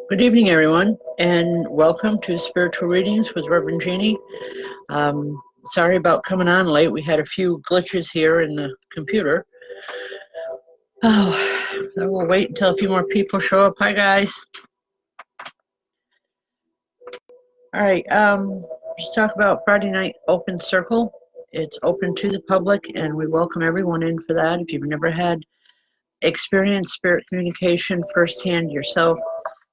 Good evening, everyone, and welcome to Spiritual Readings with Rev Jeanne. Sorry about coming on late. We had a few glitches here in the computer. Oh, we'll wait until a few more people show up. Hi, guys. All right, let's talk about Friday Night Open Circle. It's open to the public, and we welcome everyone in for that. If you've never had experienced spirit communication firsthand yourself,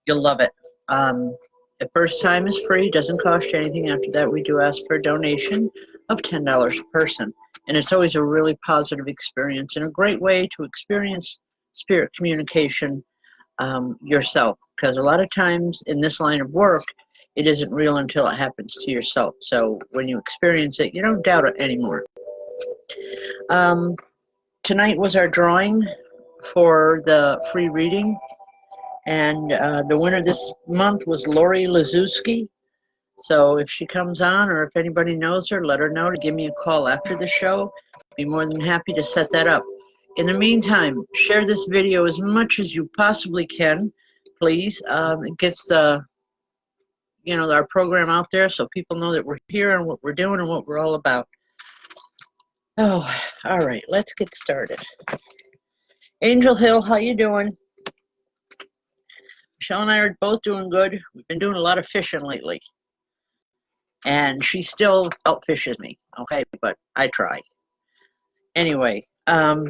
you'll love it. The first time is free, doesn't cost you anything. After that, we do ask for a donation of $10 a person. And it's always a really positive experience and a great way to experience spirit communication yourself. Because a lot of times in this line of work, it isn't real until it happens to yourself. So when you experience it, you don't doubt it anymore. Tonight was our drawing for the free reading. And the winner this month was Lori Lazuski. So if she comes on, or if anybody knows her, let her know to give me a call after the show. Be more than happy to set that up. In the meantime, share this video as much as you possibly can, please. It gets our program out there so people know that we're here and what we're doing and what we're all about. Oh, all right, let's get started. Angel Hill, how you doing? Michelle and I are both doing good. We've been doing a lot of fishing lately. And she still outfishes me, okay? But I try. Anyway, all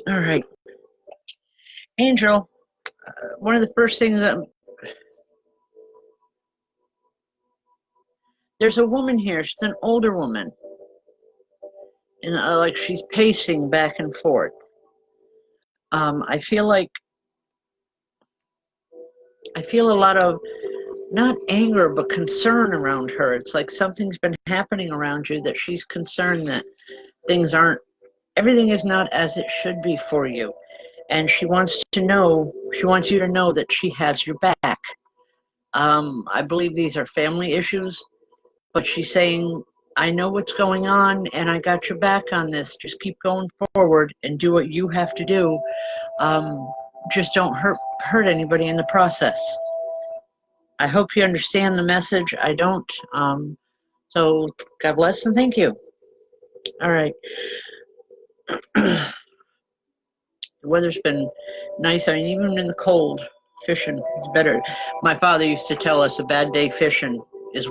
right. Angel, one of the first things that... There's a woman here. She's an older woman. And like she's pacing back and forth. I feel a lot of, not anger, but concern around her. It's like something's been happening around you that she's concerned that everything is not as it should be for you. And she wants you to know that she has your back. I believe these are family issues, but she's saying, I know what's going on and I got your back on this. Just keep going forward and do what you have to do. Just don't hurt anybody in the process. I hope you understand the message. I don't. So God bless and thank you. All right. The weather's been nice. I mean, even in the cold, fishing is better. My father used to tell us a bad day fishing is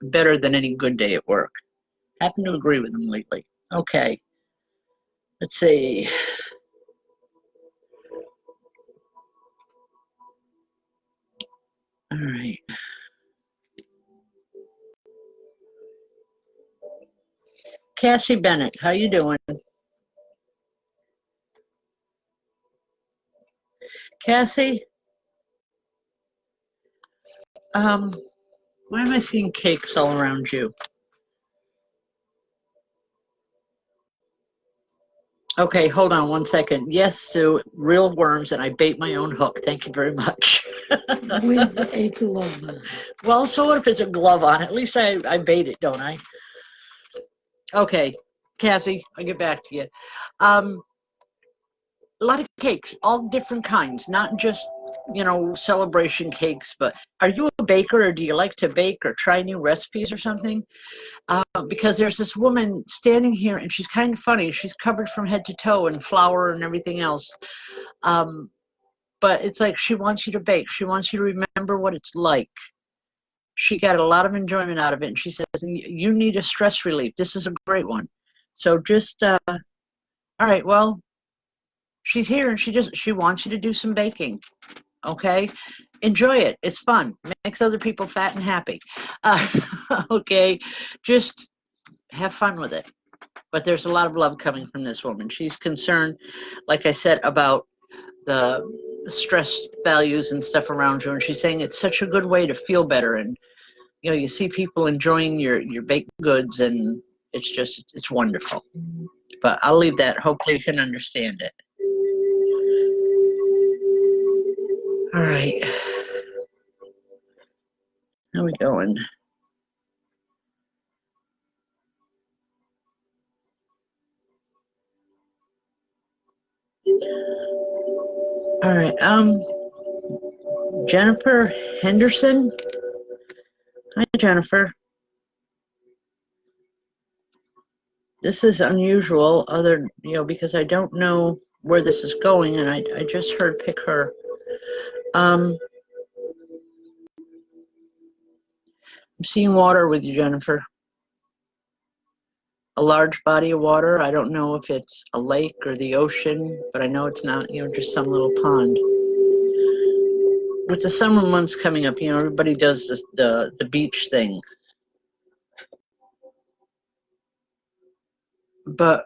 better than any good day at work. Happen to agree with him lately. Okay. Let's see. All right. Cassie Bennett, how you doing? Cassie? Why am I seeing cakes all around you? Okay, hold on one second. Yes, Sue, real worms, and I bait my own hook. Thank you very much. With a glove on. Well, so what if it's a glove on? At least I bait it, don't I? Okay, Cassie, I'll get back to you. A lot of cakes, all different kinds, not just, celebration cakes, but are you a baker, or do you like to bake or try new recipes or something? Because there's this woman standing here and she's kind of funny. She's covered from head to toe in flour and everything else. But it's like she wants you to bake. She wants you to remember what it's like. She got a lot of enjoyment out of it. And she says, you need a stress relief. This is a great one. So just, all right, well, she's here and she wants you to do some baking. Okay? Enjoy it. It's fun. Makes other people fat and happy. Okay? Just have fun with it. But there's a lot of love coming from this woman. She's concerned, like I said, about the stress values and stuff around you. And she's saying it's such a good way to feel better. And, you see people enjoying your baked goods, and it's wonderful. But I'll leave that. Hopefully you can understand it. All right. How we going? All right. Jennifer Henderson. Hi, Jennifer. This is unusual, because I don't know where this is going, and I just heard pick her. I'm seeing water with you, Jennifer. A large body of water. I don't know if it's a lake or the ocean, but I know it's not, just some little pond. With the summer months coming up, everybody does the beach thing. But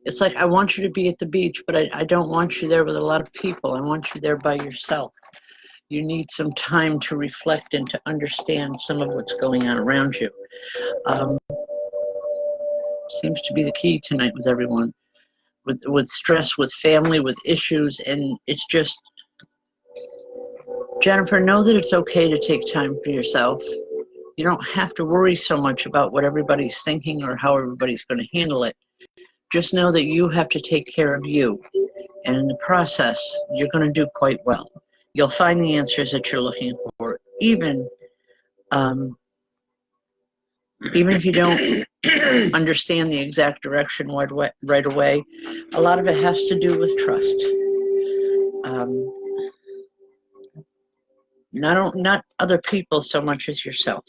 it's like, I want you to be at the beach, but I don't want you there with a lot of people. I want you there by yourself. You need some time to reflect and to understand some of what's going on around you. Seems to be the key tonight with everyone. With stress, with family, with issues, and it's just, Jennifer, know that it's okay to take time for yourself. You don't have to worry so much about what everybody's thinking or how everybody's going to handle it. Just know that you have to take care of you. And in the process, you're going to do quite well. You'll find the answers that you're looking for, even if you don't understand the exact direction right away. A lot of it has to do with trust. Not other people so much as yourself.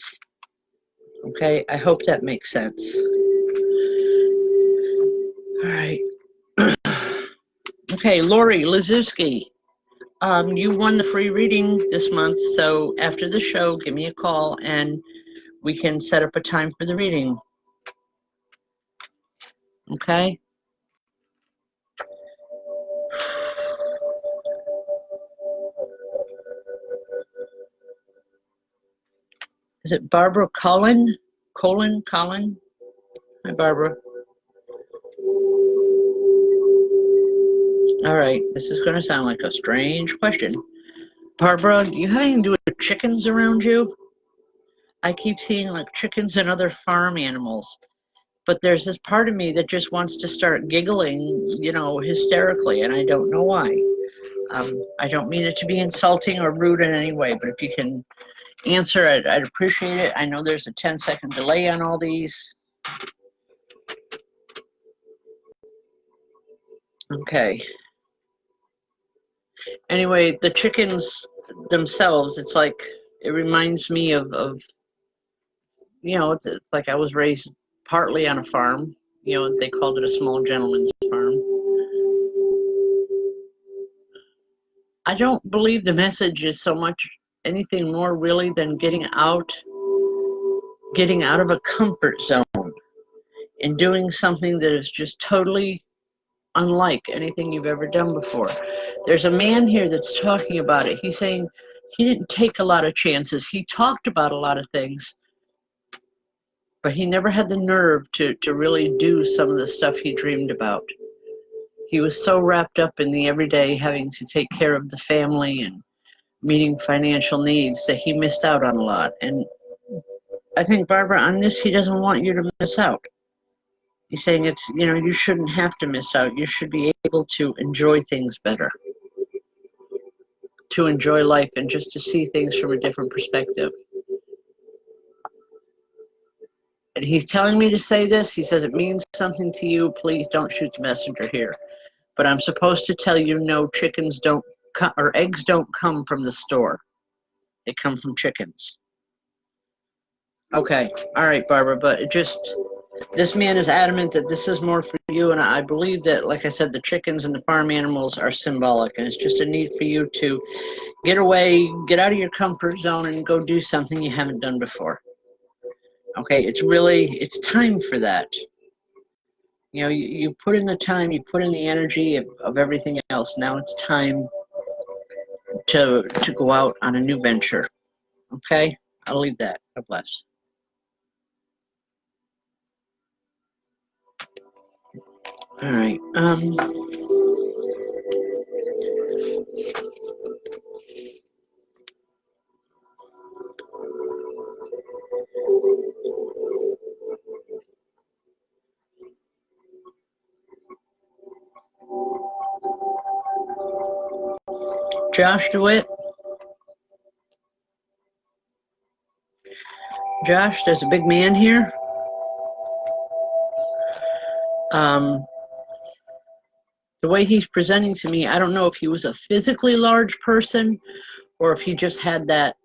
Okay, I hope that makes sense. All right. Okay, Lori Lazuski, you won the free reading this month, so after the show, give me a call and we can set up a time for the reading. Okay? Is it Barbara Colin? Colin? Hi, Barbara. All right, this is going to sound like a strange question. Barbara, do you have anything to do with chickens around you? I keep seeing like chickens and other farm animals, but there's this part of me that just wants to start giggling, hysterically, and I don't know why. I don't mean it to be insulting or rude in any way, but if you can answer, I'd appreciate it. I know there's a 10-second delay on all these. Okay. Anyway, the chickens themselves, it's like, it reminds me of it's like I was raised partly on a farm. They called it a small gentleman's farm. I don't believe the message is so much anything more really than getting out of a comfort zone and doing something that is just totally unlike anything you've ever done before. There's a man here that's talking about it. He's saying he didn't take a lot of chances. He talked about a lot of things, but he never had the nerve to really do some of the stuff he dreamed about. He was so wrapped up in the everyday, having to take care of the family and meeting financial needs, that he missed out on a lot. And I think, Barbara, on this, he doesn't want you to miss out. He's saying you shouldn't have to miss out. You should be able to enjoy things better, to enjoy life and just to see things from a different perspective. And he's telling me to say this. He says it means something to you. Please don't shoot the messenger here. But I'm supposed to tell you, no, chickens don't come, or eggs don't come from the store. They come from chickens. Okay. All right, Barbara. But this man is adamant that this is more for you. And I believe that, like I said, the chickens and the farm animals are symbolic. And it's just a need for you to get away, get out of your comfort zone and go do something you haven't done before. Okay. It's time for that. You put in the time, you put in the energy of everything else. Now it's time to go out on a new venture. Okay? I'll leave that. God bless. All right. Josh DeWitt. Josh, there's a big man here. The way he's presenting to me, I don't know if he was a physically large person or if he just had that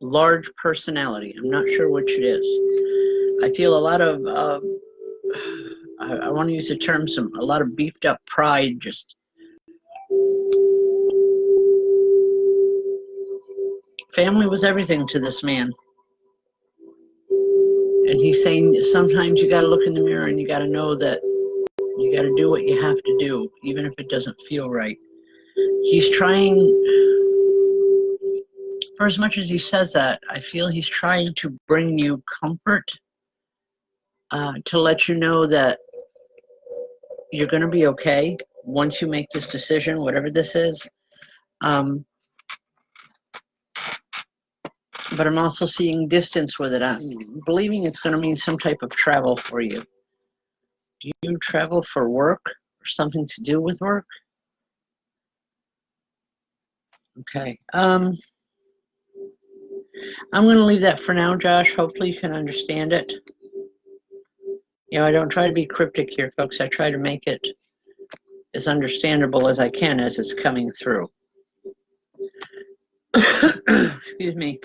large personality. I'm not sure which it is. I feel a lot of, I want to use the term, a lot of beefed up pride. Just family was everything to this man. And he's saying sometimes you got to look in the mirror and you got to know that you got to do what you have to do, even if it doesn't feel right. He's trying, for as much as he says that, I feel he's trying to bring you comfort, to let you know that you're going to be okay once you make this decision, whatever this is. But I'm also seeing distance with it. I'm believing it's going to mean some type of travel for you. Do you travel for work or something to do with work? Okay. I'm going to leave that for now, Josh. Hopefully you can understand it. You know, I don't try to be cryptic here, folks. I try to make it as understandable as I can as it's coming through. Excuse me.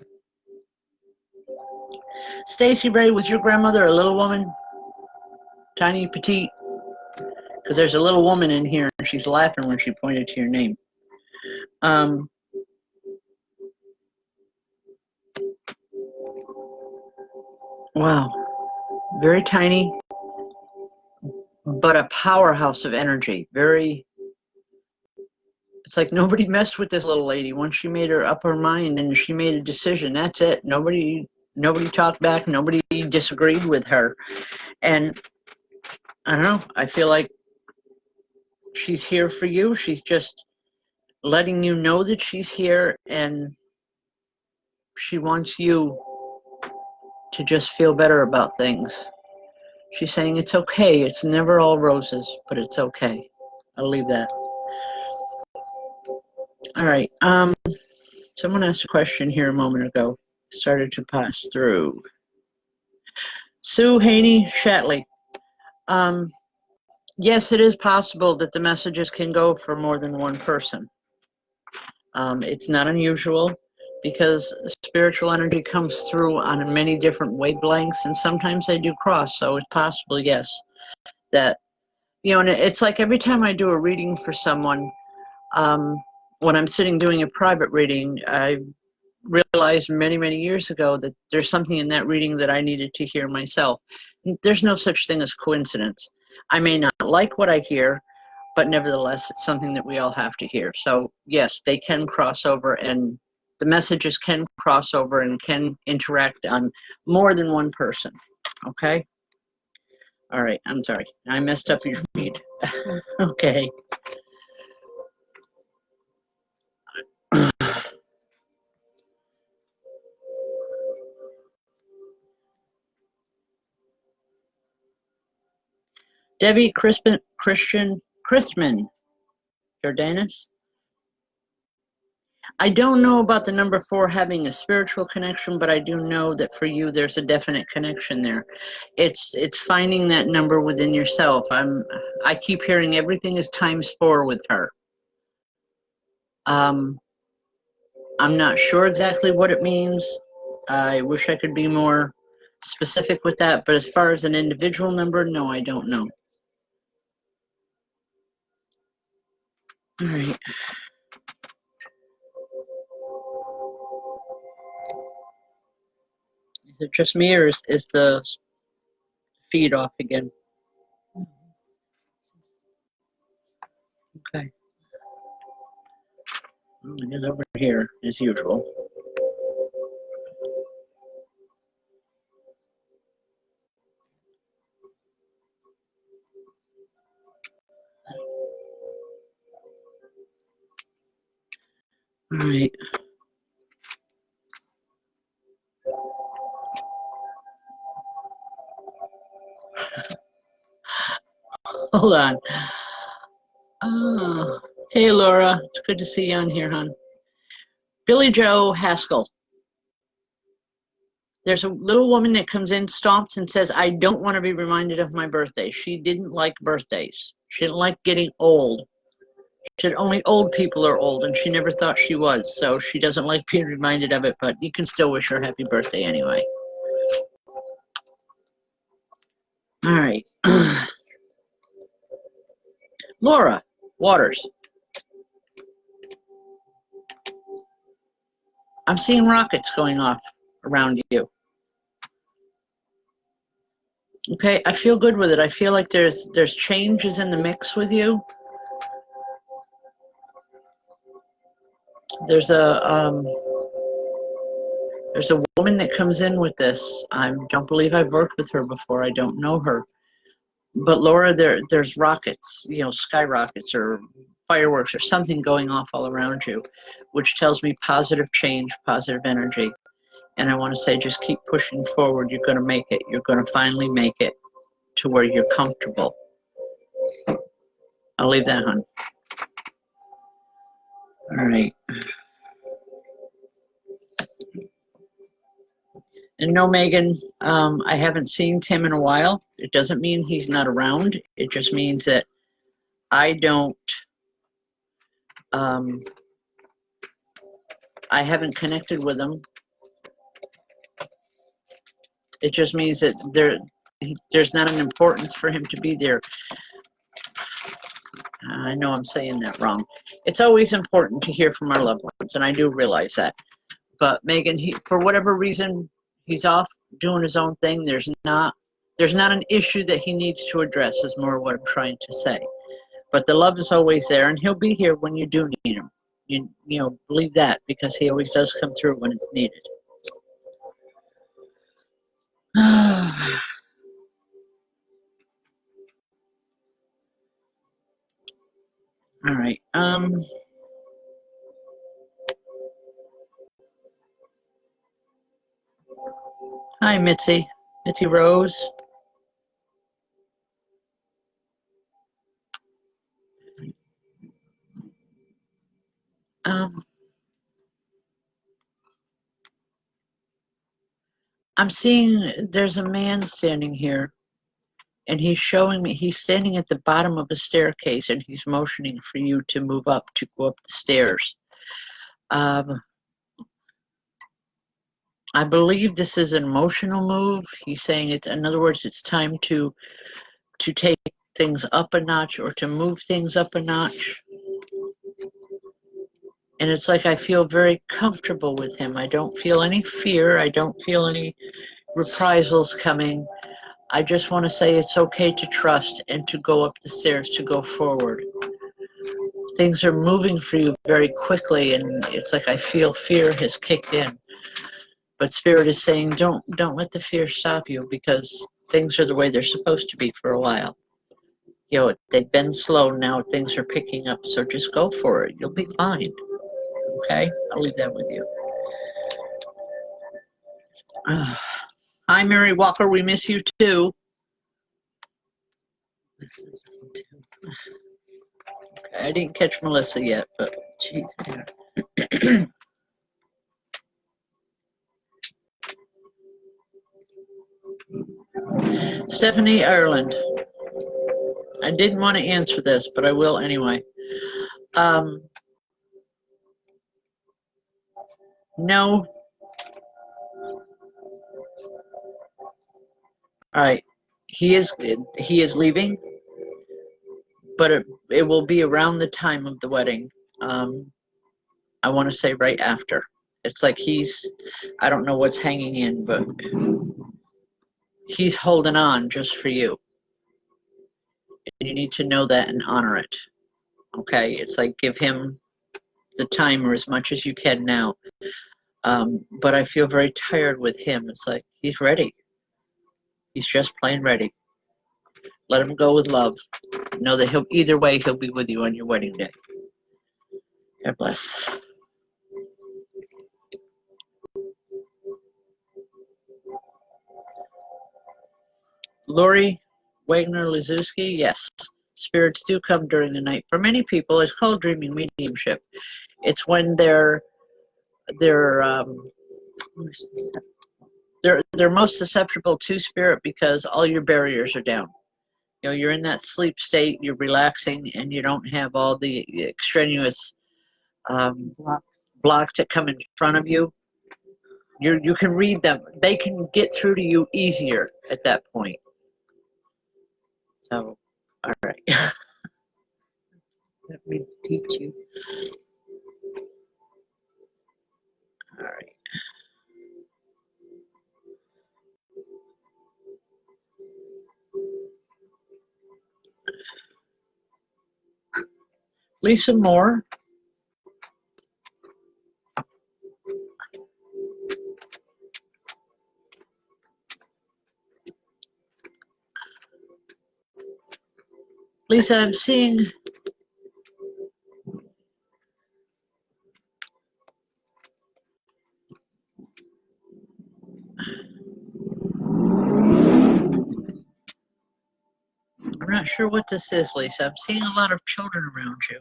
Stacy Ray, was your grandmother a little woman? Tiny, petite? Because there's a little woman in here and she's laughing when she pointed to your name. Wow. Very tiny, but a powerhouse of energy. Very, it's like nobody messed with this little lady. Once she made her up her mind and she made a decision, that's it. Nobody talked back. Nobody disagreed with her. And I don't know. I feel like she's here for you. She's just letting you know that she's here, and she wants you to just feel better about things. She's saying it's okay. It's never all roses, but it's okay. I'll leave that. All right. Someone asked a question here a moment ago. Started to pass through. Sue Haney Shatley. Yes, it is possible that the messages can go for more than one person. It's not unusual because spiritual energy comes through on many different wavelengths, and sometimes they do cross. So it's possible, yes, that, you know, and it's like every time I do a reading for someone, when I'm sitting doing a private reading, I realized many, many years ago that there's something in that reading that I needed to hear myself. There's no such thing as coincidence. I may not like what I hear, but nevertheless, it's something that we all have to hear. So yes, they can cross over, and the messages can cross over and can interact on more than one person. Okay? All right, I'm sorry. I messed up your feed. Okay. Debbie Christman Jordanis. I don't know about the number 4 having a spiritual connection, but I do know that for you there's a definite connection there. It's finding that number within yourself. I keep hearing everything is ×4 with her. I'm not sure exactly what it means. I wish I could be more specific with that, but as far as an individual number, no, I don't know. All right. Is it just me, or is the feed off again? Okay. Well, it is over here, as usual. All right. Hold on. Oh, hey, Laura. It's good to see you on here, hon. Billy Joe Haskell. There's a little woman that comes in, stomps, and says, I don't want to be reminded of my birthday. She didn't like birthdays. She didn't like getting old. She said only old people are old, and she never thought she was, so she doesn't like being reminded of it, but you can still wish her happy birthday anyway. All right. Laura Waters. I'm seeing rockets going off around you. Okay, I feel good with it. I feel like there's changes in the mix with you. There's a woman that comes in with this. I don't believe I've worked with her before. I don't know her. But Laura, there's rockets, you know, skyrockets or fireworks or something going off all around you, which tells me positive change, positive energy. And I want to say, just keep pushing forward. You're going to make it. You're going to finally make it to where you're comfortable. I'll leave that, hon. All right. And no, Megan, I haven't seen Tim in a while. It doesn't mean he's not around. It just means that I don't, I haven't connected with him. It just means that there's not an importance for him to be there. I know I'm saying that wrong. It's always important to hear from our loved ones, and I do realize that. But Megan, for whatever reason, he's off doing his own thing. There's not an issue that he needs to address, is more what I'm trying to say. But the love is always there, and he'll be here when you do need him. You know, believe that, because he always does come through when it's needed. All right. Hi, Mitzi. Mitzi Rose. I'm seeing there's a man standing here, and he's showing me, he's standing at the bottom of a staircase, and he's motioning for you to move up, to go up the stairs. I believe this is an emotional move. He's saying it, in other words, it's time to take things up a notch, or to move things up a notch. And it's like I feel very comfortable with him. I don't feel any fear. I don't feel any reprisals coming. I just want to say it's okay to trust and to go up the stairs, to go forward. Things are moving for you very quickly, and it's like I feel fear has kicked in. But Spirit is saying, don't let the fear stop you, because things are the way they're supposed to be for a while. You know, they've been slow, now things are picking up, so just go for it. You'll be fine. Okay? I'll leave that with you. Hi, Mary Walker. We miss you too. This is okay, I didn't catch Melissa yet, but she's there. Stephanie Ireland. I didn't want to answer this, but I will anyway. No. All right. He is leaving, but it will be around the time of the wedding. I want to say right after. It's like I don't know what's hanging in, but he's holding on just for you. And you need to know that and honor it. Okay? It's like give him the time, or as much as you can now. But I feel very tired with him. It's like he's ready. He's just plain ready. Let him go with love. Know that either way, he'll be with you on your wedding day. God bless. Lori Wagner-Lizuski, yes. Spirits do come during the night. For many people, it's called dreaming mediumship. It's when they're they're most susceptible to spirit because all your barriers are down. You know, you're in that sleep state, you're relaxing, and you don't have all the extraneous um, blocks that come in front of you. You can read them. They can get through to you easier at that point. So, all right. Let me teach you. All right. Lisa Moore. Lisa, I'm seeing I'm not sure what this is, Lisa. I'm seeing a lot of children around you.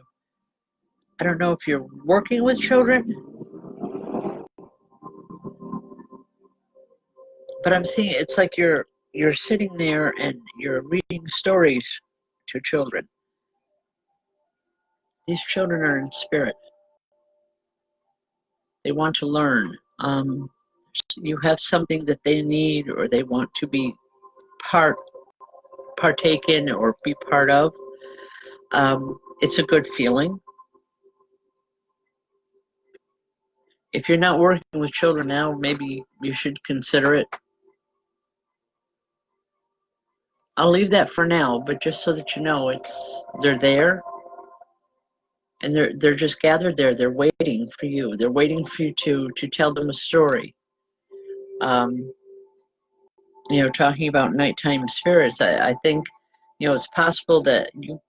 I don't know if you're working with children, but I'm seeing it's like you're sitting there and you're reading stories to children. These children are in spirit. They want to learn. You have something that they need or they want to be partake in or be part of. It's a good feeling. If you're not working with children now, maybe you should consider it. I'll leave that for now, but just so that you know, they're there, and they're just gathered there. They're waiting for you. They're waiting for you to tell them a story. You know, talking about nighttime spirits, I think, you know, it's possible that you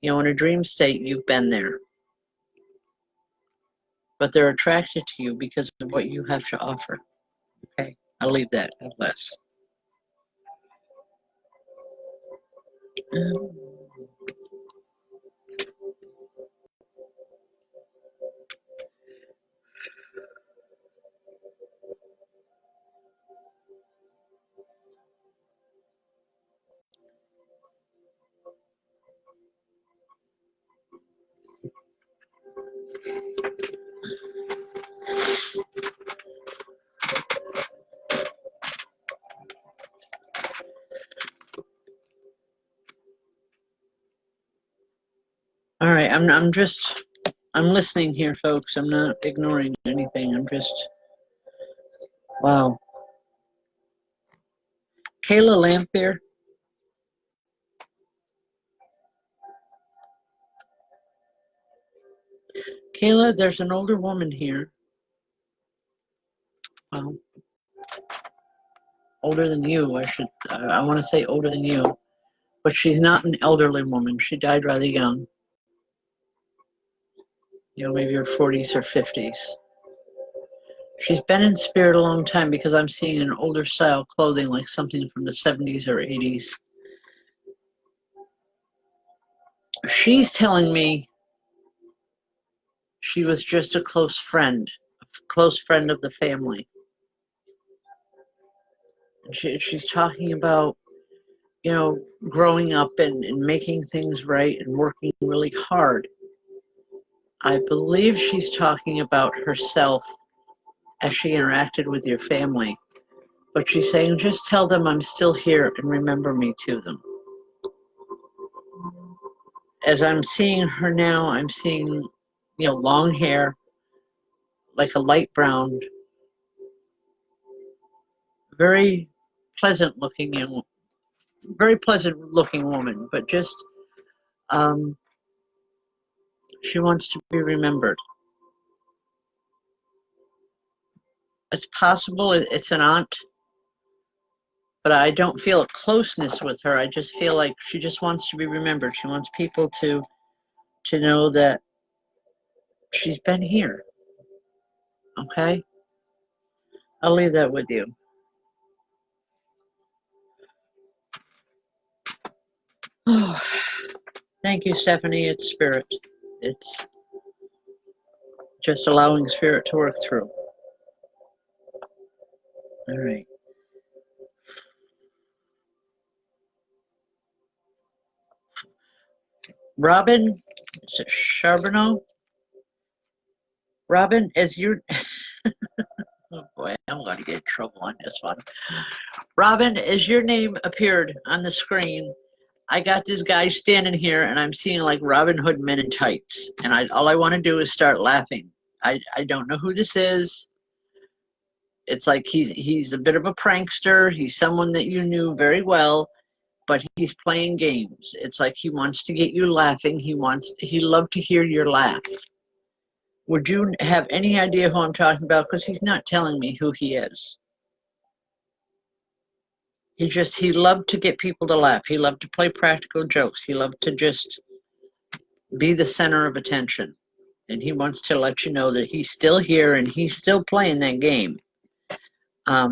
know, in a dream state, you've been there, but they're attracted to you because of what you have to offer. Okay, I'll leave that. God bless. All right, I'm listening here, folks. I'm not ignoring anything. I'm just, wow. Kayla Lamphere. Kayla, there's an older woman here. Well, older than you. I want to say older than you, but she's not an elderly woman. She died rather young. You know, maybe her 40s or 50s. She's been in spirit a long time because I'm seeing an older style clothing, like something from the 70s or 80s. She's telling me she was just a close friend of the family. And she's talking about, you know, growing up and making things right and working really hard. I believe she's talking about herself as she interacted with your family. But she's saying, just tell them I'm still here and remember me to them. As I'm seeing her now, I'm seeing, you know, long hair, like a light brown, very pleasant looking woman, but just she wants to be remembered. It's possible it's an aunt, but I don't feel a closeness with her. I just feel like she just wants to be remembered. She wants people to know that she's been here. Okay? I'll leave that with you. Oh, thank you, Stephanie. It's spirit. It's just allowing spirit to work through. Robin, is it Charbonneau? Robin, is your oh boy, I'm going to get in trouble on this one. Robin, as your name appeared on the screen, I got this guy standing here, and I'm seeing like Robin Hood men in tights, and all I want to do is start laughing. I don't know who this is. It's like he's a bit of a prankster. He's someone that you knew very well, but he's playing games. It's like he wants to get you laughing. He loved to hear your laugh. Would you have any idea who I'm talking about? Because he's not telling me who he is. He loved to get people to laugh. He loved to play practical jokes. He loved to just be the center of attention. And he wants to let you know that he's still here and he's still playing that game. I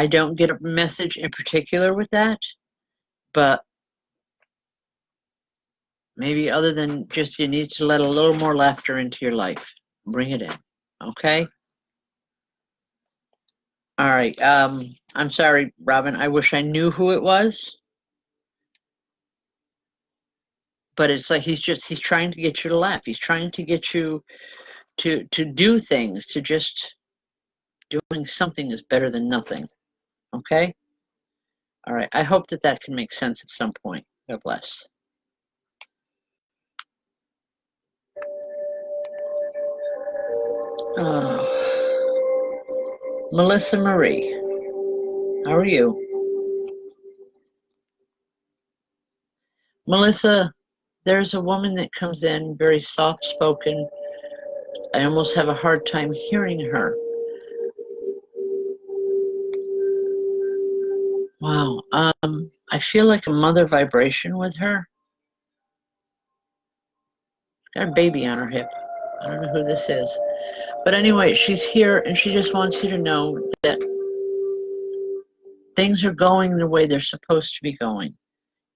don't get a message in particular with that, but maybe other than just you need to let a little more laughter into your life. Bring it in, okay? All right. I'm sorry, Robin. I wish I knew who it was. But it's like he's trying to get you to laugh. He's trying to get you to do things, to just doing something is better than nothing. Okay? All right. I hope that can make sense at some point. God bless. Oh. Melissa Marie, how are you? Melissa, there's a woman that comes in, very soft-spoken. I almost have a hard time hearing her. Wow. I feel like a mother vibration with her. Got a baby on her hip. I don't know who this is. But anyway, she's here and she just wants you to know that things are going the way they're supposed to be going.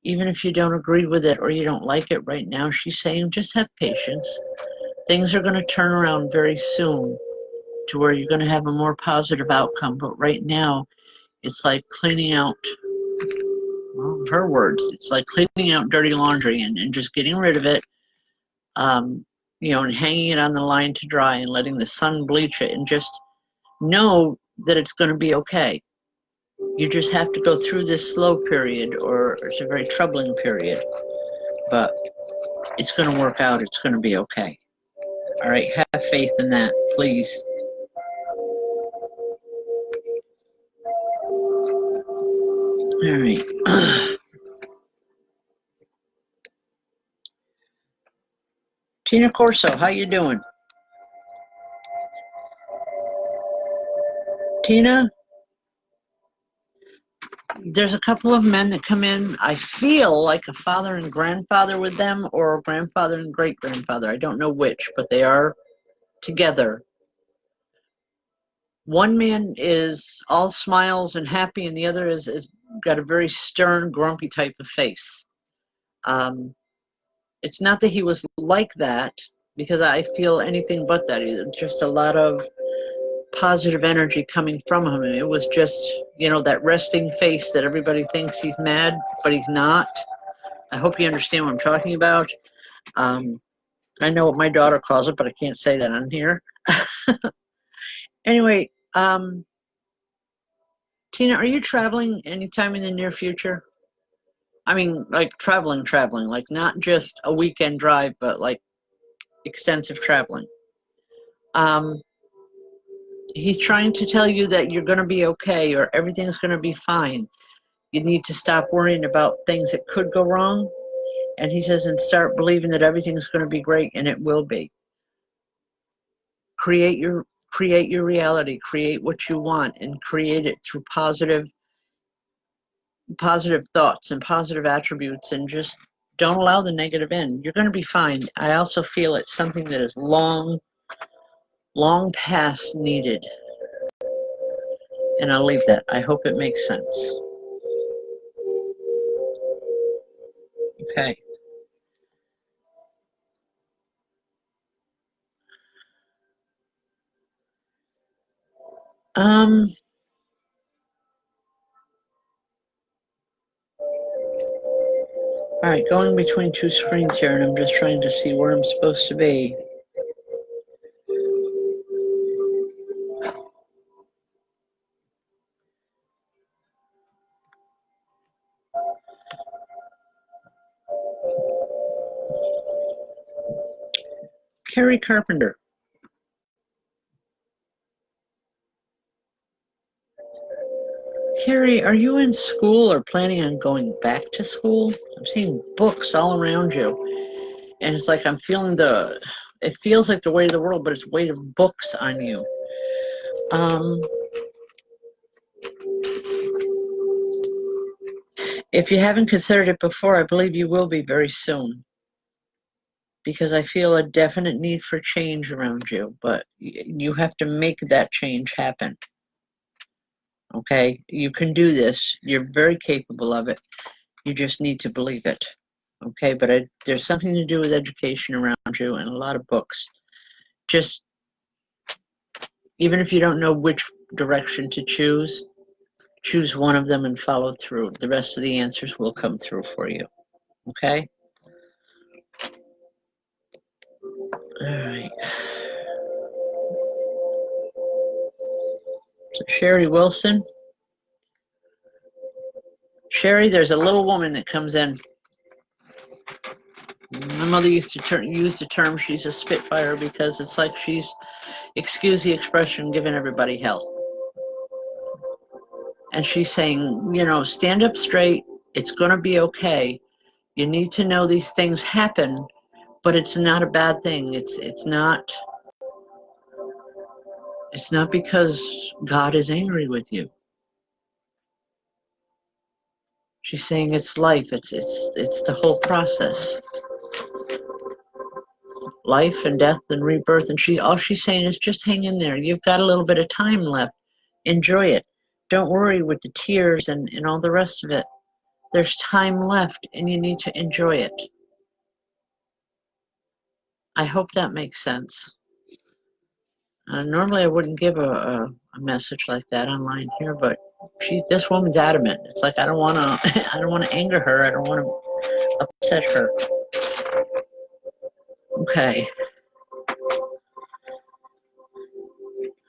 Even if you don't agree with it or you don't like it right now, she's saying just have patience. Things are going to turn around very soon to where you're going to have a more positive outcome. But right now, it's like cleaning out, well, her words, it's like cleaning out dirty laundry and just getting rid of it. And hanging it on the line to dry and letting the sun bleach it and just know that it's going to be okay. You just have to go through this slow period, or it's a very troubling period, but it's going to work out. It's going to be okay. All right, have faith in that, please. All right. Tina Corso, how you doing? Tina? There's a couple of men that come in. I feel like a father and grandfather with them, or a grandfather and great-grandfather. I don't know which, but they are together. One man is all smiles and happy, and the other is got a very stern, grumpy type of face. It's not that he was like that, because I feel anything but that. It's just a lot of positive energy coming from him. It was just, that resting face that everybody thinks he's mad, but he's not. I hope you understand what I'm talking about. I know what my daughter calls it, but I can't say that on here. Anyway, Tina, are you traveling anytime in the near future? I mean, like traveling, like not just a weekend drive, but like extensive traveling. He's trying to tell you that you're going to be okay or everything's going to be fine. You need to stop worrying about things that could go wrong. And he says, and start believing that everything's going to be great, and it will be. Create your reality, create what you want, and create it through positive thoughts and positive attributes, and just don't allow the negative in. You're going to be fine. I also feel it's something that is long past needed. And I'll leave that. I hope it makes sense. Okay. All right, going between two screens here, and I'm just trying to see where I'm supposed to be. Carrie Carpenter. Carrie, are you in school or planning on going back to school? I'm seeing books all around you. And it's like I'm feeling it feels like the weight of the world, but it's weight of books on you. If you haven't considered it before, I believe you will be very soon. Because I feel a definite need for change around you, but you have to make that change happen. Okay? You can do this. You're very capable of it. You just need to believe it. Okay? But there's something to do with education around you and a lot of books. Just, even if you don't know which direction to choose one of them and follow through. The rest of the answers will come through for you. Okay? All right. So Sherry Wilson. Sherry, there's a little woman that comes in. My mother used to use the term she's a spitfire because it's like she's, excuse the expression, giving everybody hell. And she's saying, you know, stand up straight. It's going to be okay. You need to know these things happen, but it's not a bad thing. It's not because God is angry with you. She's saying it's life. It's the whole process. Life and death and rebirth. And all she's saying is just hang in there. You've got a little bit of time left. Enjoy it. Don't worry with the tears and all the rest of it. There's time left and you need to enjoy it. I hope that makes sense. Normally I wouldn't give a message like that online here, but this woman's adamant. It's like I don't want to anger her. I don't want to upset her. Okay.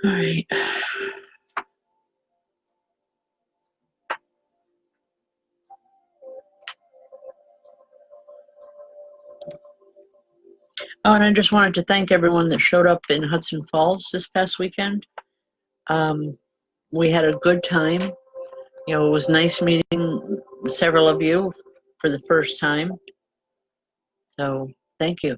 All right. Oh, and I just wanted to thank everyone that showed up in Hudson Falls this past weekend. We had a good time. You know, it was nice meeting several of you for the first time. So, thank you.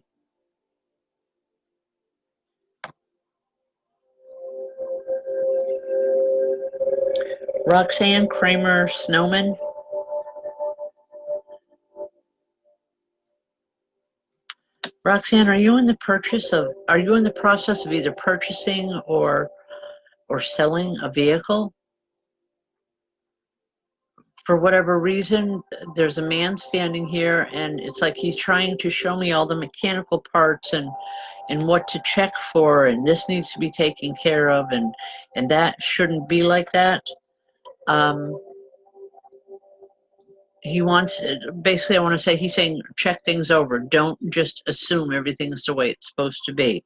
Roxanne Kramer Snowman. Roxanne, are you in the process of either purchasing or selling a vehicle? For whatever reason, there's a man standing here and it's like he's trying to show me all the mechanical parts and what to check for, and this needs to be taken care of, and that shouldn't be like that. He wants, basically I want to say, he's saying check things over. Don't just assume everything's the way it's supposed to be.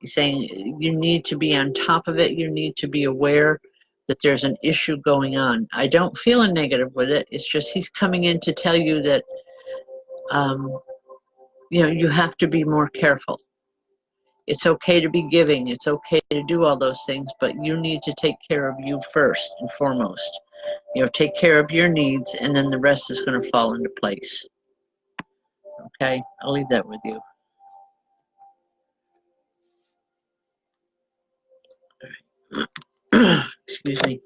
He's saying you need to be on top of it. You need to be aware that there's an issue going on. I don't feel a negative with it. It's just he's coming in to tell you that, you know, you have to be more careful. It's okay to be giving. It's okay to do all those things, but you need to take care of you first and foremost. You know, take care of your needs, and then the rest is going to fall into place. Okay, I'll leave that with you. Excuse me.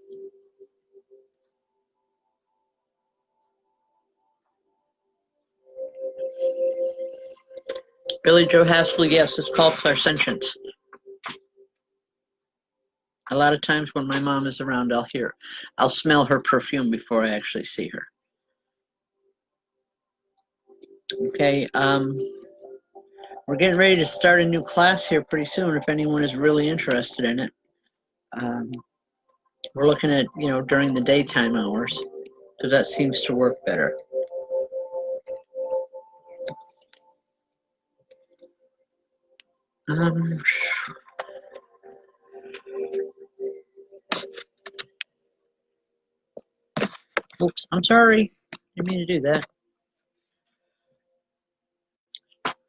Billy Joe Haskell, yes, it's called clairsentience. A lot of times when my mom is around, I'll smell her perfume before I actually see her. Okay, we're getting ready to start a new class here pretty soon if anyone is really interested in it. We're looking at, you know, during the daytime hours, because that seems to work better. Um, oops, I'm sorry. Didn't mean to do that.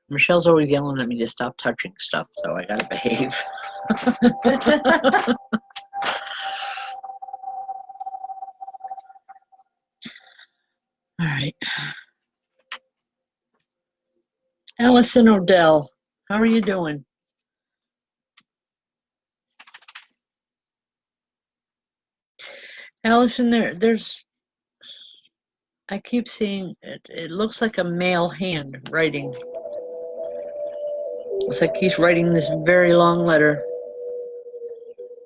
Michelle's always yelling at me to stop touching stuff, so I gotta behave. All right. Allison Odell, how are you doing? Allison, there's, I keep seeing, it looks like a male hand writing. It's like he's writing this very long letter.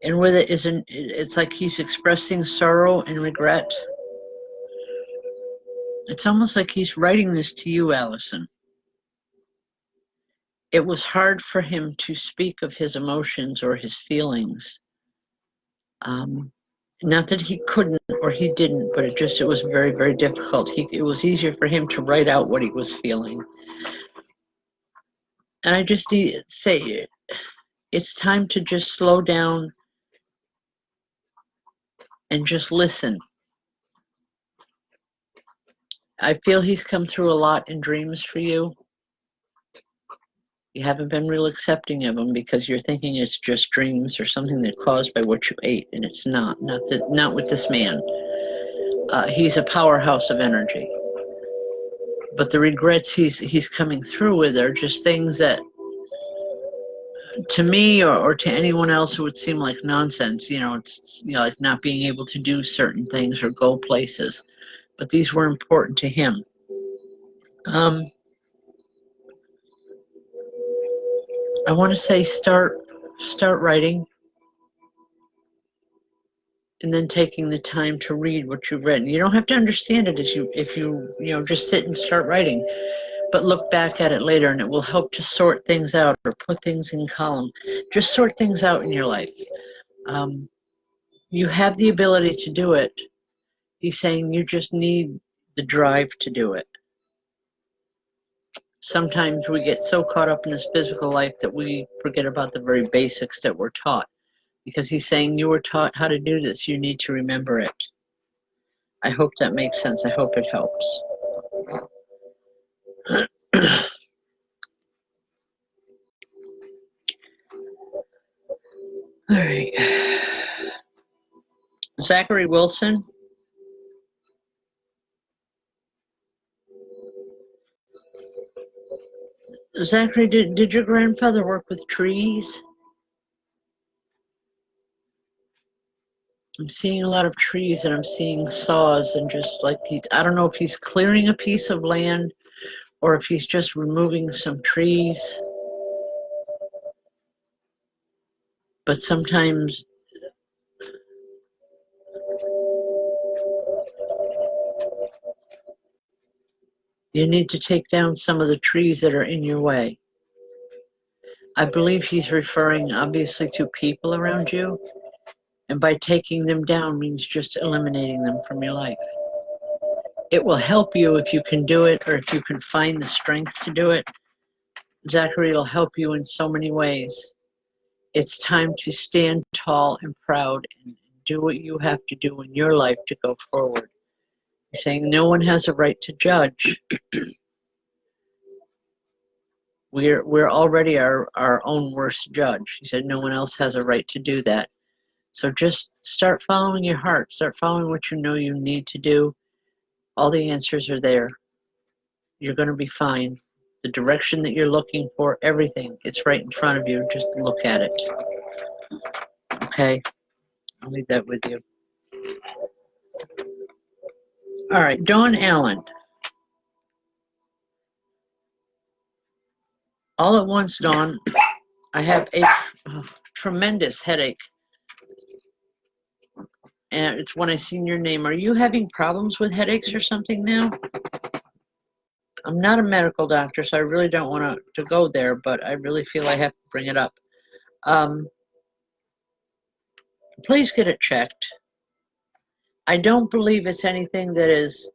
And with it it's like he's expressing sorrow and regret. It's almost like he's writing this to you, Allison. It was hard for him to speak of his emotions or his feelings. Not that he couldn't or he didn't, but it was very, very difficult. It was easier for him to write out what he was feeling. And I just need to say, it's time to just slow down and just listen. I feel he's come through a lot in dreams for you. You haven't been real accepting of them because you're thinking it's just dreams or something that's caused by what you ate, and it's not. Not with this man. He's a powerhouse of energy. But the regrets he's coming through with are just things that, to me or to anyone else, it would seem like nonsense. It's like not being able to do certain things or go places. But these were important to him. I want to say start writing, and then taking the time to read what you've written. You don't have to understand it if you just sit and start writing, but look back at it later, and it will help to sort things out or put things in column. Just sort things out in your life. You have the ability to do it. He's saying you just need the drive to do it. Sometimes we get so caught up in this physical life that we forget about the very basics that we're taught. Because he's saying you were taught how to do this, you need to remember it. I hope that makes sense. I hope it helps. All right. Zachary Wilson. Zachary, did your grandfather work with trees? I'm seeing a lot of trees, and I'm seeing saws, and just like I don't know if he's clearing a piece of land or if he's just removing some trees. But sometimes you need to take down some of the trees that are in your way. I believe he's referring obviously to people around you, and by taking them down means just eliminating them from your life. It will help you if you can do it, or if you can find the strength to do it. Zachary, will help you in so many ways. It's time to stand tall and proud and do what you have to do in your life to go forward. He's saying no one has a right to judge. We're already our own worst judge. He said no one else has a right to do that. So just start following your heart. Start following what you know you need to do. All the answers are there. You're going to be fine. The direction that you're looking for, everything, it's right in front of you. Just look at it. Okay? I'll leave that with you. All right, Dawn Allen. All at once, Dawn, I have a tremendous headache. And it's when I seen your name. Are you having problems with headaches or something now? I'm not a medical doctor, so I really don't want to go there, but I really feel I have to bring it up. Please get it checked. I don't believe it's anything that is,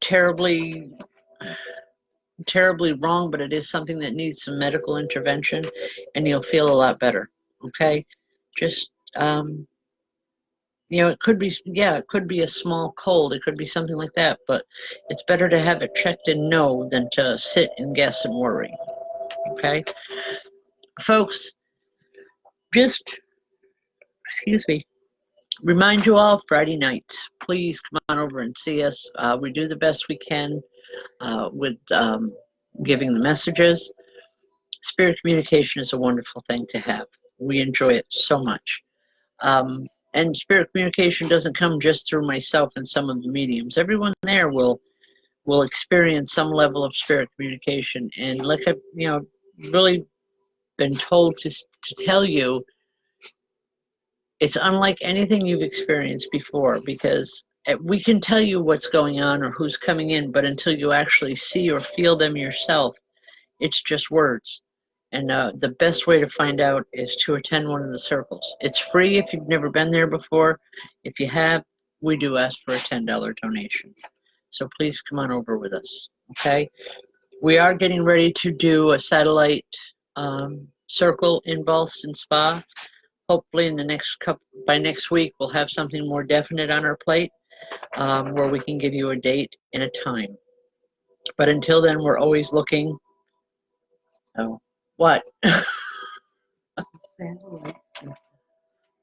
terribly terribly wrong, but it is something that needs some medical intervention, and you'll feel a lot better. Okay, just you know, it could be, yeah, it could be a small cold, it could be something like that, but it's better to have it checked and know than to sit and guess and worry. Okay, folks, just excuse me. Remind you all, Friday nights, please come on over and see us. We do the best we can with giving the messages. Spirit communication is a wonderful thing to have. We enjoy it so much. And spirit communication doesn't come just through myself and some of the mediums. Everyone there will experience some level of spirit communication. And like I've, you know, really been told to tell you, it's unlike anything you've experienced before, because we can tell you what's going on or who's coming in, but until you actually see or feel them yourself, it's just words. And the best way to find out is to attend one of the circles. It's free if you've never been there before. If you have, we do ask for a $10 donation. So please come on over with us, okay? We are getting ready to do a satellite circle in Ballston Spa. Hopefully in the by next week, we'll have something more definite on our plate where we can give you a date and a time. But until then, we're always looking. Oh, what?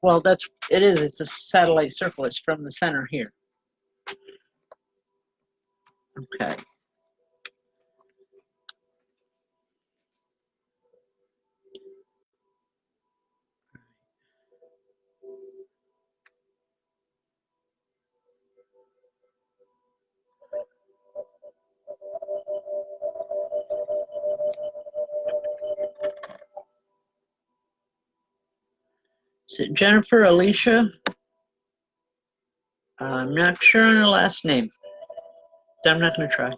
Well, it is. It's a satellite circle. It's from the center here. Okay. Is it Jennifer, Alicia? I'm not sure on her last name. I'm not going to try.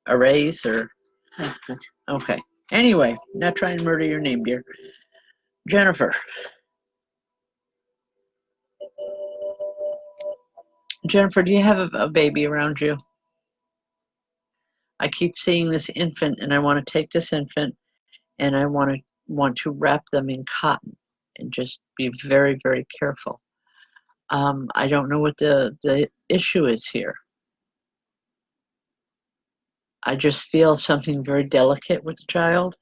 Arrays or? That's good. Okay. Anyway, not trying to murder your name, dear. Jennifer. Jennifer, do you have a baby around you? I keep seeing this infant, and I want to take this infant, and I want to wrap them in cotton, and just be very, very careful. I don't know what the issue is here. I just feel something very delicate with the child,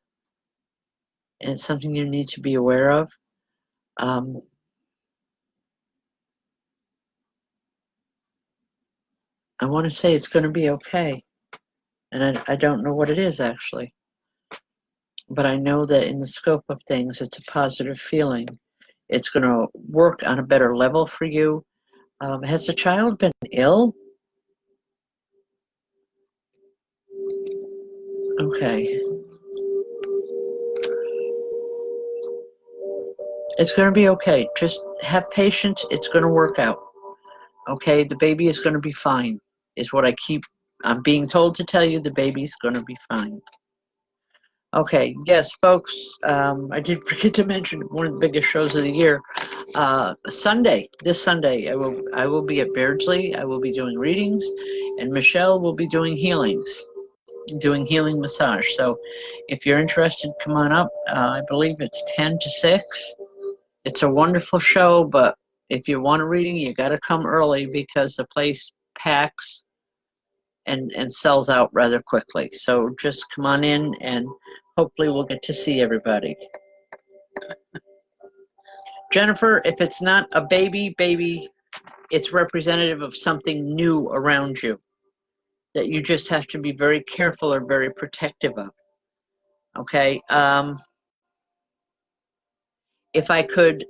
and it's something you need to be aware of. I want to say it's going to be okay, and I don't know what it is actually, but I know that in the scope of things, it's a positive feeling. It's going to work on a better level for you. Has the child been ill? Okay. It's going to be okay. Just have patience. It's going to work out. Okay, the baby is going to be fine, is what I'm being told to tell you. The baby's going to be fine. Okay, yes, folks, I did forget to mention one of the biggest shows of the year. This Sunday, I will be at Beardsley. I will be doing readings, and Michelle will be doing healings, doing healing massage. So if you're interested, come on up. I believe it's 10 to 6. It's a wonderful show, but if you want a reading, you got to come early because the place packs and sells out rather quickly. So just come on in, and hopefully we'll get to see everybody. Jennifer, if it's not a baby, it's representative of something new around you that you just have to be very careful or very protective of. Okay? If I could,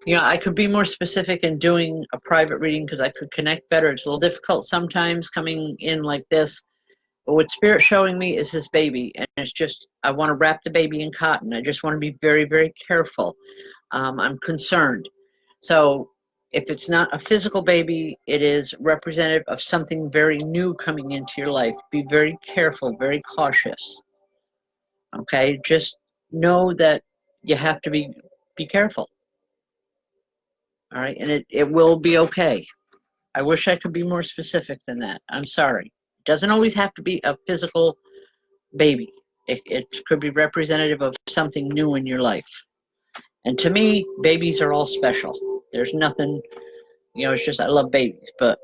I could be more specific in doing a private reading because I could connect better. It's a little difficult sometimes coming in like this. But what Spirit's showing me is this baby, and it's just, I want to wrap the baby in cotton. I just want to be very, very careful. I'm concerned. So if it's not a physical baby, it is representative of something very new coming into your life. Be very careful, very cautious. Okay? Just know that you have to be careful. All right? And it will be okay. I wish I could be more specific than that. I'm sorry. It doesn't always have to be a physical baby. It could be representative of something new in your life. And to me, babies are all special. There's nothing, it's just I love babies. But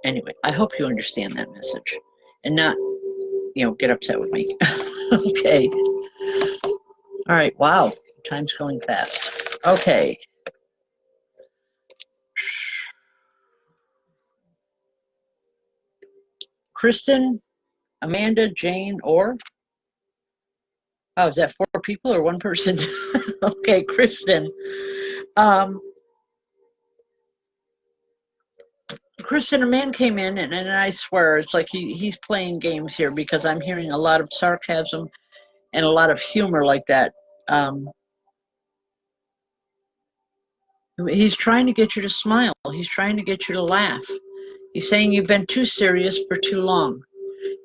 anyway, I hope you understand that message and not, get upset with me. Okay. All right. Wow. Time's going fast. Okay. Kristen, Amanda, Jane, or? Oh, is that 4 people or 1 person? Okay, Kristen. Kristen, a man came in, and I swear it's like he's playing games here because I'm hearing a lot of sarcasm and a lot of humor like that. He's trying to get you to smile. He's trying to get you to laugh. He's saying you've been too serious for too long.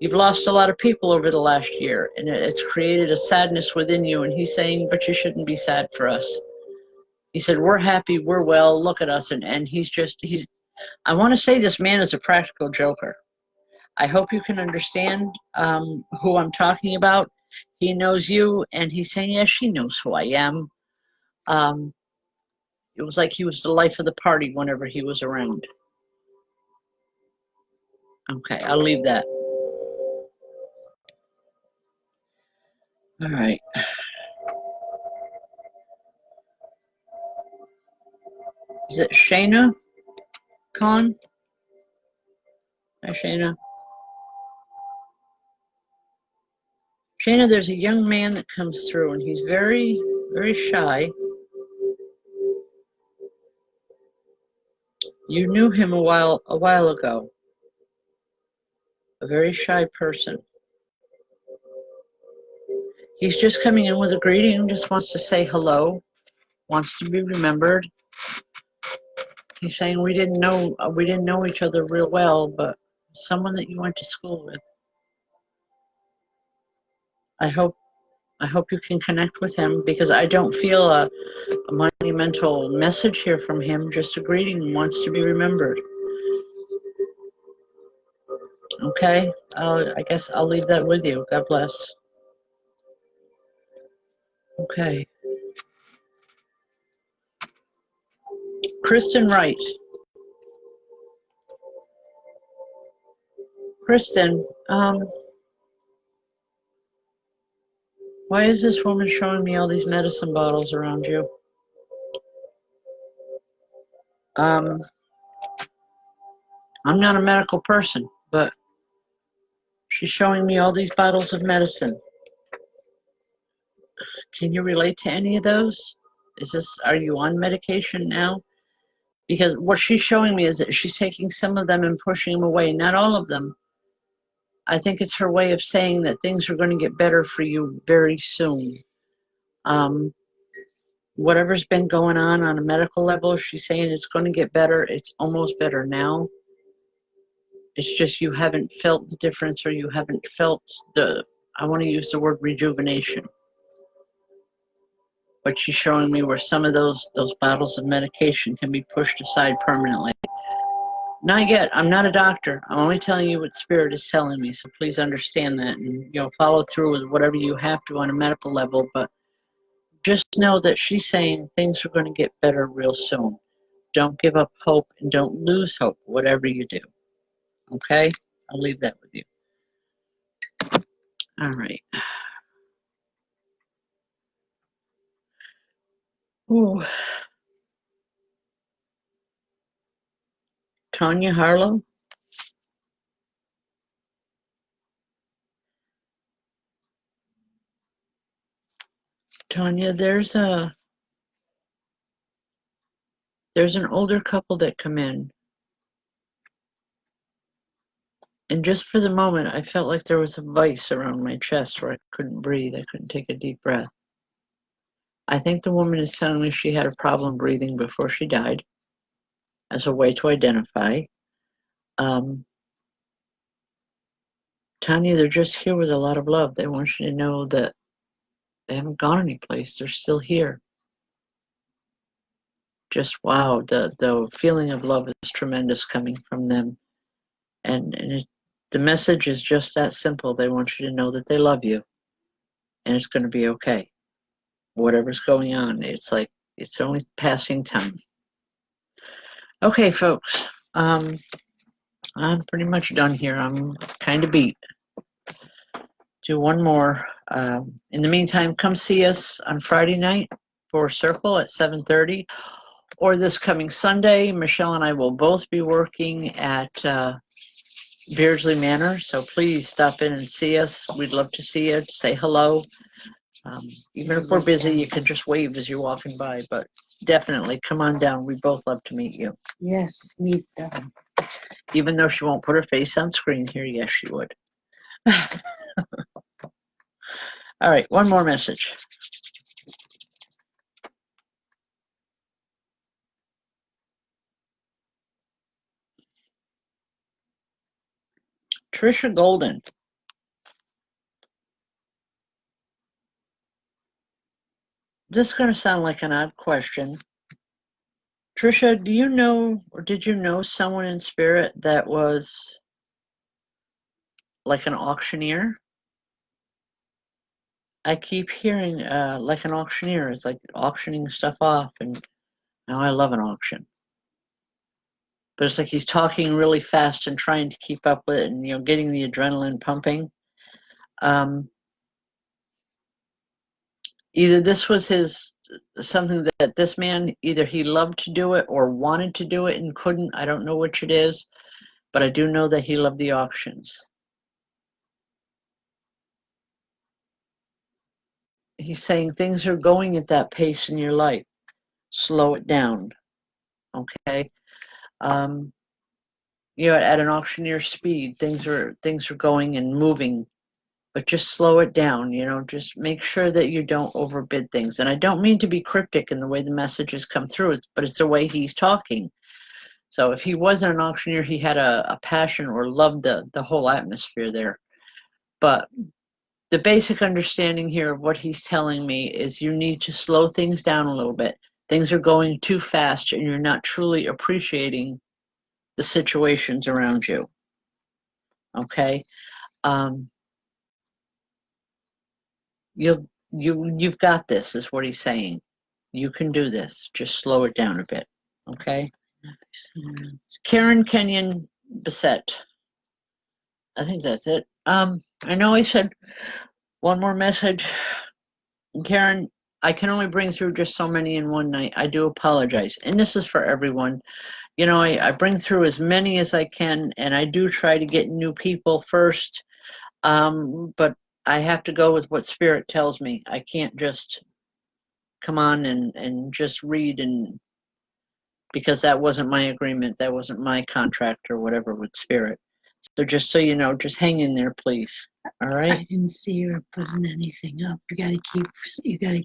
You've lost a lot of people over the last year, and it's created a sadness within you. And he's saying, but you shouldn't be sad for us. He said, we're happy, we're well, look at us. And I want to say this man is a practical joker. I hope you can understand who I'm talking about. He knows you, and he's saying, yeah, she knows who I am. It was like he was the life of the party whenever he was around. Okay, I'll leave that. All right. Is it Shayna Khan? Hi, Shayna. Shayna, there's a young man that comes through, and he's very, very shy. You knew him a while ago. A very shy person. He's just coming in with a greeting, just wants to say hello, wants to be remembered. He's saying we didn't know each other real well, but someone that you went to school with. I hope you can connect with him because I don't feel a monumental message here from him, just a greeting, wants to be remembered. Okay, I guess I'll leave that with you. God bless. Okay. Kristen Wright. Kristen, why is this woman showing me all these medicine bottles around you? I'm not a medical person, but she's showing me all these bottles of medicine. Can you relate to any of those? Are you on medication now? Because what she's showing me is that she's taking some of them and pushing them away, not all of them. I think it's her way of saying that things are going to get better for you very soon. Whatever's been going on a medical level, she's saying it's going to get better. It's almost better now. It's just you haven't felt the difference, or you haven't felt I want to use the word rejuvenation. But she's showing me where some of those bottles of medication can be pushed aside permanently. Not yet. I'm not a doctor. I'm only telling you what Spirit is telling me. So please understand that, and follow through with whatever you have to on a medical level. But just know that she's saying things are going to get better real soon. Don't give up hope, and don't lose hope, whatever you do. Okay? I'll leave that with you. All right. Ooh. Tanya Harlow. Tanya, there's an older couple that come in. And just for the moment, I felt like there was a vice around my chest where I couldn't breathe. I couldn't take a deep breath. I think the woman is telling me she had a problem breathing before she died as a way to identify. Tanya, they're just here with a lot of love. They want you to know that they haven't gone anyplace. They're still here. just wow, the feeling of love is tremendous coming from them. And the message is just that simple. They want you to know that they love you and it's going to be okay. Whatever's going on, it's like it's only passing time. Okay, folks. I'm pretty much done here. I'm kind of beat. Do one more. In the meantime, come see us on Friday night for Circle at 7:30, or this coming Sunday. Michelle and I will both be working at Beardsley Manor, so please stop in and see us. We'd love to see you. Say hello. Even if we're busy, you can just wave as you're walking by, but definitely come on down. We'd both love to meet you. Yes, meet them. Even though she won't put her face on screen here, yes, she would. All right, one more message. Trisha Golden. This is going to sound like an odd question. Trisha, do you know, or did you know someone in spirit that was like an auctioneer? I keep hearing like an auctioneer. It's like auctioning stuff off, and now I love an auction. But it's like he's talking really fast and trying to keep up with it, and getting the adrenaline pumping. Either this was something that this man, either he loved to do it or wanted to do it and couldn't. I don't know which it is, but I do know that he loved the auctions. He's saying things are going at that pace in your life. Slow it down, okay? At an auctioneer speed, things are going and moving, but just slow it down. Just make sure that you don't overbid things. And I don't mean to be cryptic in the way the messages come through, but it's the way he's talking. So if he wasn't an auctioneer, he had a passion or loved the whole atmosphere there. But the basic understanding here of what he's telling me is you need to slow things down a little bit. Things are going too fast and you're not truly appreciating the situations around you. Okay? You've got this, is what he's saying. You can do this. Just slow it down a bit. Okay? Karen Kenyon Bissett. I think that's it. I know I said one more message. Karen, I can only bring through just so many in one night. I do apologize. And this is for everyone. I bring through as many as I can, and I do try to get new people first. But I have to go with what Spirit tells me. I can't just come on and just read, because that wasn't my agreement. That wasn't my contract or whatever with Spirit. So just so you know, just hang in there, please. All right? I didn't see her putting anything up. You gotta keep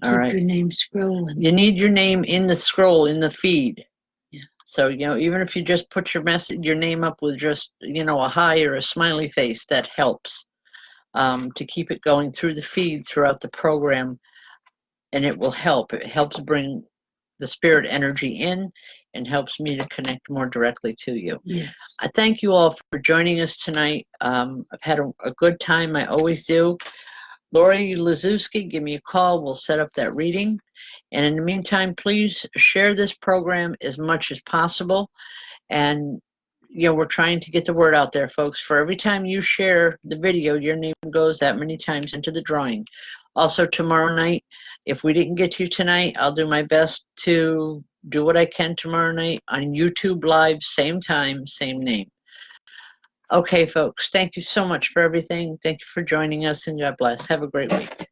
right. your name scrolling. You need your name in the scroll, in the feed. Yeah. So, even if you just put your name up with just, a hi or a smiley face, that helps to keep it going through the feed throughout the program, and it will help. It helps bring the spirit energy in and helps me to connect more directly to you. Yes. I thank you all for joining us tonight. I've had a good time. I always do. Lori Lazewski, give me a call. We'll set up that reading. And in the meantime, please share this program as much as possible. And, we're trying to get the word out there, folks. For every time you share the video, your name goes that many times into the drawing. Also, tomorrow night, if we didn't get to you tonight, I'll do my best to do what I can tomorrow night on YouTube Live, same time, same name. Okay, folks, thank you so much for everything. Thank you for joining us, and God bless. Have a great week.